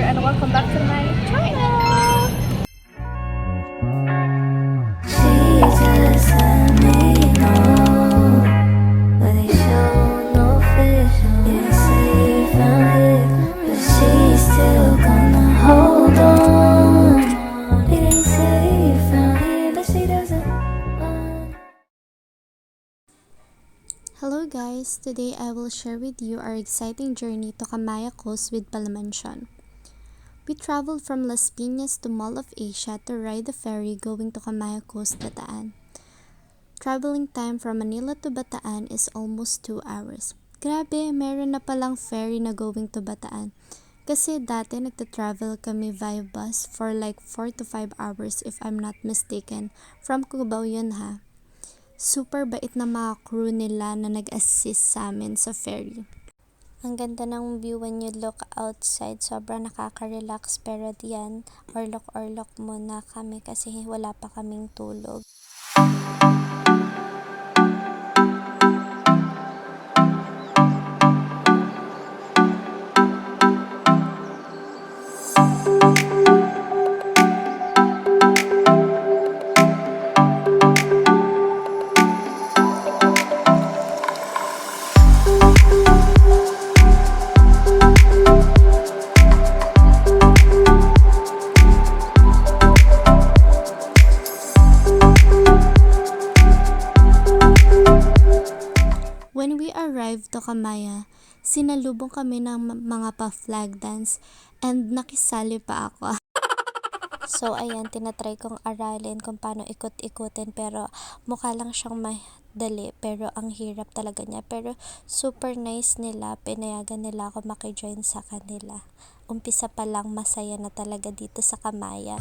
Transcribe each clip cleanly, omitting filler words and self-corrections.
and welcome back to my channel! She just let me know, but they show no vision. Didn't say you found it, but she's still gonna hold on. Didn't say you found it, but she doesn't want. Hello guys, today I will share with you our exciting journey to Kamaya Coast with Palamansyon. We traveled from Las Piñas to Mall of Asia to ride the ferry going to Kamaya Coast, Bataan. Traveling time from Manila to Bataan is almost 2 hours. Grabe, meron na palang ferry na going to Bataan. Kasi dati nagta-travel kami via bus for like 4 to 5 hours if I'm not mistaken. From Cubao yun ha. Super bait na mga crew nila na nag-assist sa amin sa ferry. Ang ganda ng view when you look outside. Sobrang nakaka-relax, pero diyan, orlok-orlok muna kami kasi wala pa kaming tulog. When we arrived to Kamaya, sinalubong kami ng mga pa-flag dance and nakisali pa ako. So ayan, tinatry kong aralin kung paano ikot-ikutin, pero mukha lang siyang madali pero ang hirap talaga niya. Pero super nice nila, pinayagan nila ako makijoin sa kanila. Umpisa pa lang masaya na talaga dito sa Kamaya.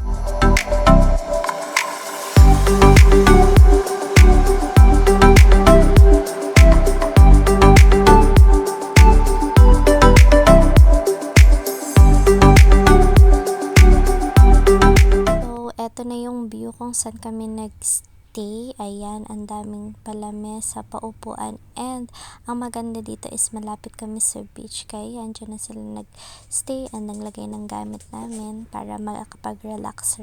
Ito na yung view kung saan kami nag-stay. Ayan, ang daming palamesa, paupuan, and ang maganda dito is malapit kami sa beach. Kaya yan, dyan na sila nag-stay and naglagay ng gamit namin para makapag-relax.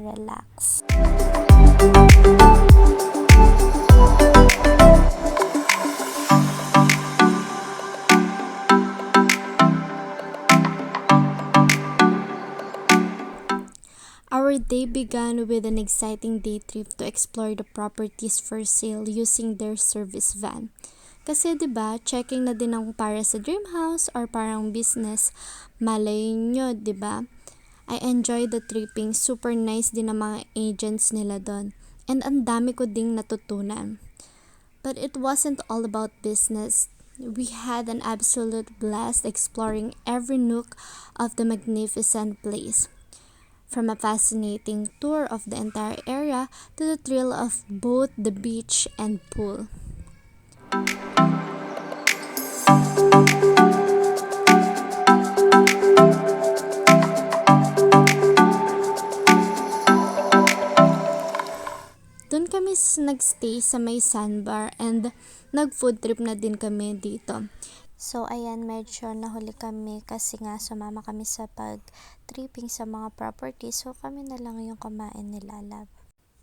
Our day began with an exciting day trip to explore the properties for sale using their service van. Kasi 'di ba, checking na din ang para sa dream house or parang business, malay nyo, 'di ba? I enjoyed the tripping, super nice din ang mga agents nila doon. And ang dami ko ding natutunan. But it wasn't all about business. We had an absolute blast exploring every nook of the magnificent place. From a fascinating tour of the entire area to the thrill of both the beach and pool. Doon kami nagstay sa may sandbar and nag-food trip na din kami dito. So ayan, medyo nahuli kami kasi nga sumama kami sa pag-tripping sa mga properties. So kami na lang yung kumain nila, love.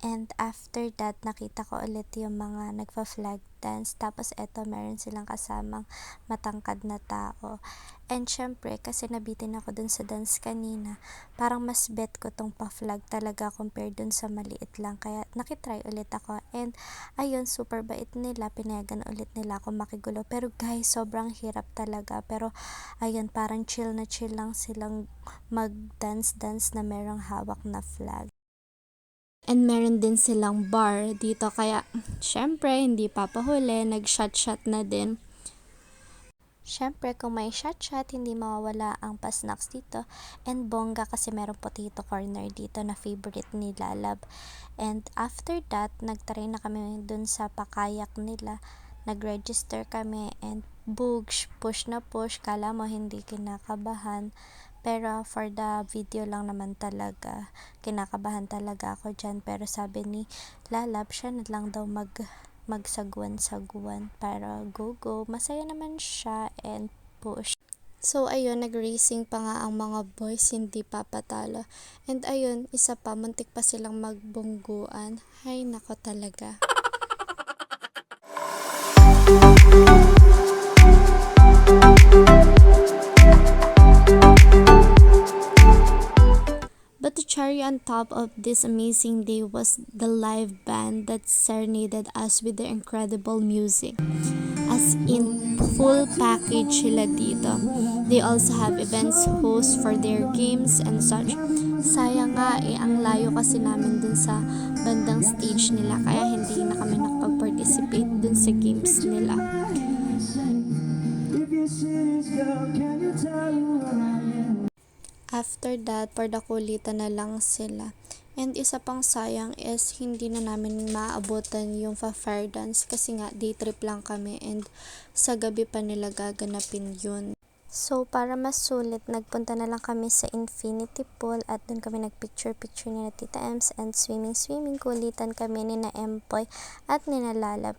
And after that, nakita ko ulit yung mga nagpa-flag dance. Tapos eto, meron silang kasamang matangkad na tao. And syempre, kasi nabitin ako dun sa dance kanina, parang mas bet ko tong pa-flag talaga compared dun sa maliit lang. Kaya nakitry ulit ako. And ayun, super bait nila. Pinayagan ulit nila ako makigulo. Pero guys, sobrang hirap talaga. Pero ayun, parang chill lang silang mag-dance-dance na merong hawak na flag. And meron din silang bar dito, kaya syempre hindi papahuli, nag-shot na din. Syempre kung may shot, hindi mawawala ang pa-snacks dito. And bongga kasi meron potato corner dito na favorite ni Lalab. And after that, nagtry na kami dun sa pakayak nila. Nag-register kami and push na push. Kala mo hindi kinakabahan. Pero for the video lang naman talaga, kinakabahan talaga ako dyan. Pero sabi ni Lalab, siya na lang daw magsagwan-sagwan para go. Masaya naman siya and push. So ayun, nag-racing pa nga ang mga boys, hindi pa patalo. And ayun, isa pa, muntik pa silang magbungguan. Hay nako talaga. But the cherry on top of this amazing day was the live band that serenaded us with their incredible music. As in, full package sila dito. They also have events hosts for their games and such. Sayang nga ang layo kasi namin dun sa bandang stage nila, kaya hindi na kami nakapag-participate dun sa games nila. After that, pardakulitan na lang sila. And isa pang sayang is hindi na namin maabutan yung fire dance kasi nga day trip lang kami and sa gabi pa nila gaganapin yun. So para mas sulit, nagpunta na lang kami sa Infinity Pool at dun kami nagpicture-picture ni na Tita Ems and swimming. Kulitan kami ni na Empoy at ni na Lalab.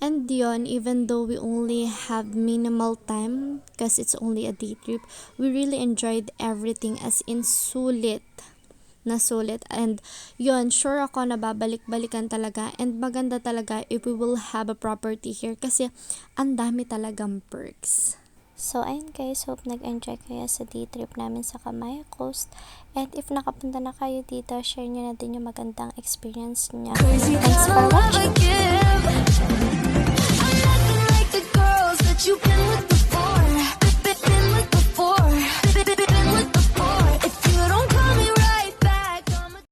And yun, even though we only have minimal time because it's only a day trip, we really enjoyed everything as in sulit. And yun, sure ako na babalik-balikan talaga and maganda talaga if we will have a property here kasi ang dami talagang perks. So ayun guys, hope nag-enjoy kayo sa day trip namin sa Camaya Coast. And if nakapunta na kayo dito, share nyo na din yung magandang experience niya. Thanks for watching! You've been with